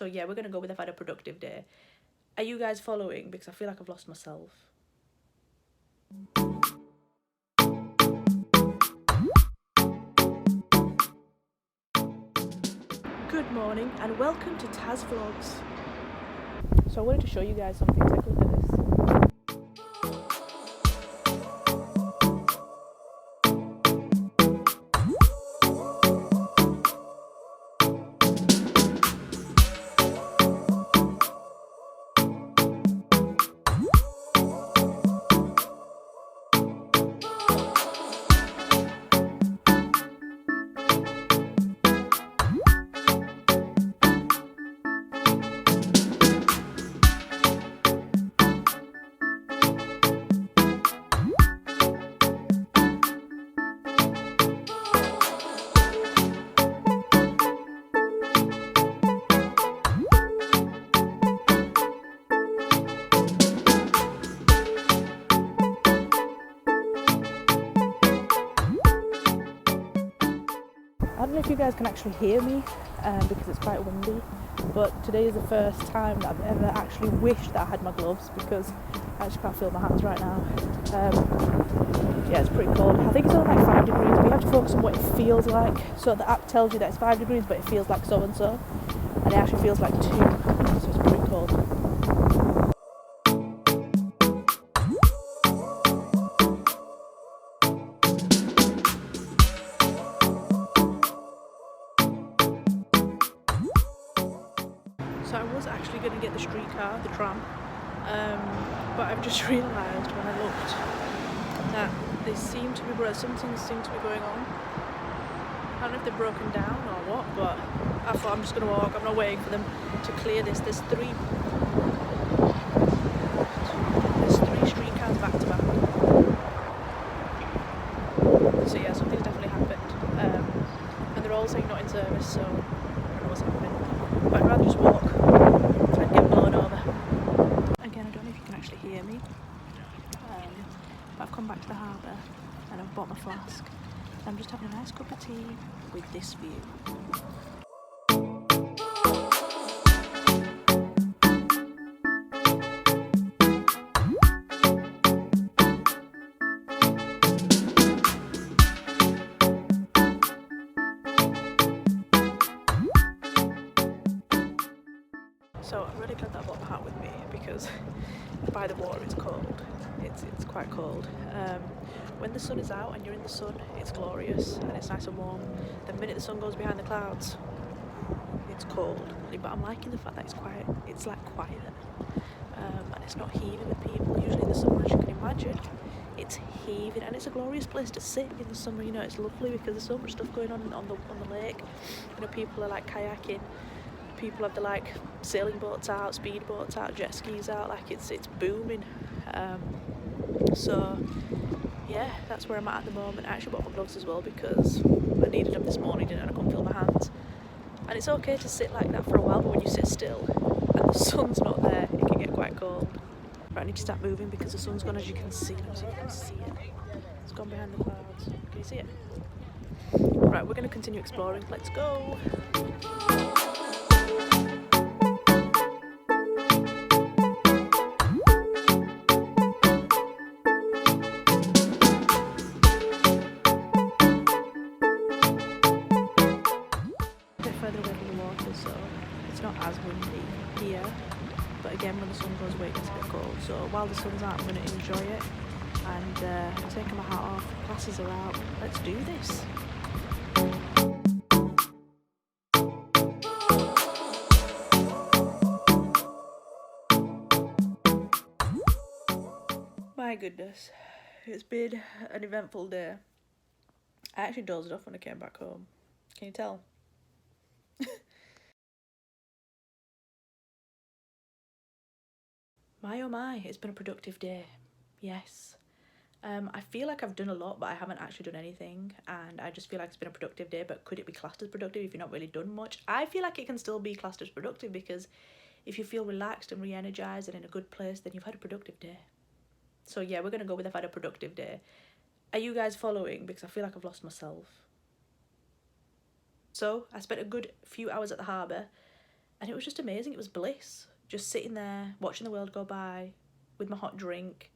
So yeah, we're gonna go with I've had a productive day. Are you guys following? Because I feel like I've lost myself. Good morning and welcome to Taz Vlogs. So I wanted to show you guys something. Take a look at this. I don't know if you guys can actually hear me because it's quite windy, but today is the first time that I've ever actually wished that I had my gloves because I just can't feel my hands right now. Yeah, it's pretty cold. I think it's only like 5 degrees, but you have to focus on what it feels like. So the app tells you that it's 5 degrees, but it feels like so and so, and it actually feels like 2, so it's pretty cold. So I was actually going to get the streetcar, the tram, but I've just realised when I looked that something seemed to be going on. I don't know if they've broken down or what, but I thought I'm just going to walk. I'm not waiting for them to clear this. There's three streetcars back to back. So yeah, something's definitely happened. And they're all saying not in service, so I don't know what's happening. But I'd rather just walk try and get blown over. Again, I don't know if you can actually hear me. But I've come back to the harbour and I've bought my flask. I'm just having a nice cup of tea with this view. So I'm really glad that I brought my hat with me because by the water it's cold. It's quite cold. When the sun is out and you're in the sun, it's glorious and it's nice and warm. The minute the sun goes behind the clouds, it's cold. But I'm liking the fact that it's quiet. It's like quiet, and it's not heaving with people. Usually in the summer, as you can imagine, it's heaving, and it's a glorious place to sit in the summer. You know, it's lovely because there's so much stuff going on the lake. You know, people are like kayaking. People have the like sailing boats out, speed boats out, jet skis out. Like it's booming. So yeah, that's where I'm at the moment. I actually bought my gloves as well because I needed them this morning and I couldn't feel my hands. And it's okay to sit like that for a while, but when you sit still and the sun's not there, it can get quite cold. Right, I need to start moving because the sun's gone, as you can see. Let me see if you can see it. It's gone behind the clouds. Can you see it? Right, we're going to continue exploring. Let's go. Further away from the water, so it's not as windy here, but again when the sun goes away it gets a bit cold, so while the sun's out I'm going to enjoy it and taking my hat off. Classes are out, let's do this. My goodness, it's been an eventful day. I actually dozed off when I came back home, can you tell? My oh my, it's been a productive day. Yes. I feel like I've done a lot, but I haven't actually done anything, and I just feel like it's been a productive day. But could it be classed as productive if you've not really done much? I feel like it can still be classed as productive because if you feel relaxed and re-energized and in a good place, then you've had a productive day. So yeah, we're gonna go with I've had a productive day. Are you guys following? Because I feel like I've lost myself. So I spent a good few hours at the harbour And it was just amazing. It was bliss. Just sitting there, watching the world go by with my hot drink.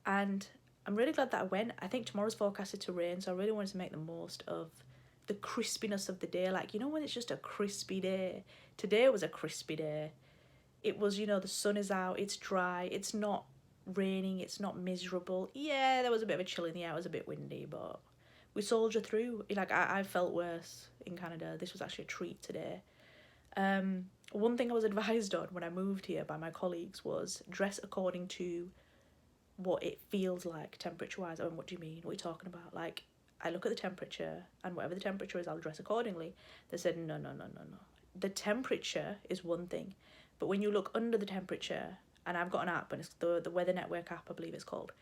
And I'm really glad that I went. I think tomorrow's forecasted to rain, so I really wanted to make the most of the crispiness of the day. Like, you know when it's just a crispy day? Today was a crispy day. It was, you know, the sun is out, it's dry, it's not raining, it's not miserable. Yeah, there was a bit of a chill in the air, it was a bit windy, but we soldier through. Like, I felt worse in Canada. This was actually a treat today. One thing I was advised on when I moved here by my colleagues was dress according to what it feels like temperature-wise. I mean, what do you mean? What are you talking about? Like, I look at the temperature, and whatever the temperature is, I'll dress accordingly. They said, no. The temperature is one thing, but when you look under the temperature, and I've got an app, and it's the Weather Network app, I believe it's called.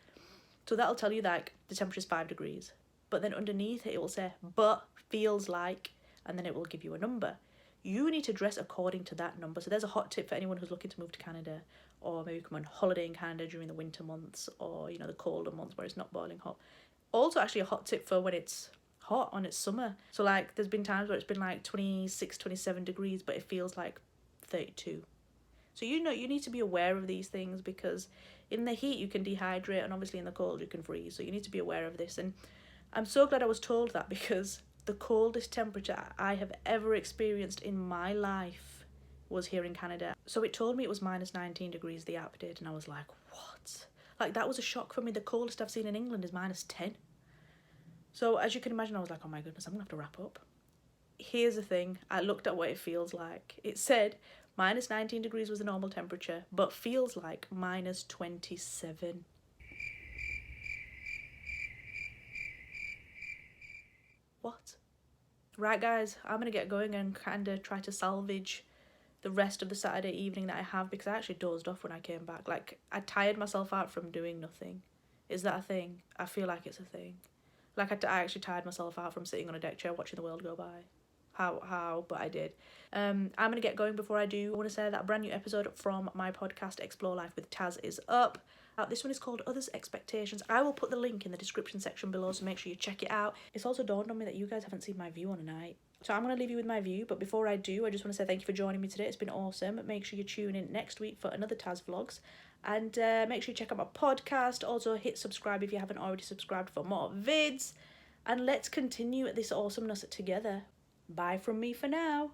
So that'll tell you that the temperature is 5 degrees. But then underneath it will say, but feels like, and then it will give you a number. You need to dress according to that number. So there's a hot tip for anyone who's looking to move to Canada, or maybe come on holiday in Canada during the winter months, or, you know, the colder months where it's not boiling hot. Also, actually, a hot tip for when it's hot, when it's summer. So, like, there's been times where it's been like 26, 27 degrees, but it feels like 32. So, you know, you need to be aware of these things, because in the heat you can dehydrate, and obviously in the cold you can freeze. So you need to be aware of this. And I'm so glad I was told that, because the coldest temperature I have ever experienced in my life was here in Canada. So it told me it was minus 19 degrees, the app did, and I was like, what? Like, that was a shock for me. The coldest I've seen in England is minus 10. So as you can imagine, I was like, oh my goodness, I'm gonna have to wrap up. Here's the thing, I looked at what it feels like. It said minus 19 degrees was the normal temperature, but feels like minus 27. What? Right, guys, I'm gonna get going and kind of try to salvage the rest of the Saturday evening that I have, because I actually dozed off when I came back. Like, I tired myself out from doing nothing. Is that a thing? I feel like it's a thing. Like, I actually tired myself out from sitting on a deck chair watching the world go by. How? But I did. I'm gonna get going. Before I do, I want to say that a brand new episode from my podcast Explore Life with Taz is up. This one is called Others' Expectations. I will put the link in the description section below, so make sure you check it out. It's also dawned on me that you guys haven't seen my view on a night. So I'm going to leave you with my view, but before I do, I just want to say thank you for joining me today. It's been awesome. Make sure you tune in next week for another Taz Vlogs. And make sure you check out my podcast. Also, hit subscribe if you haven't already subscribed for more vids. And let's continue this awesomeness together. Bye from me for now.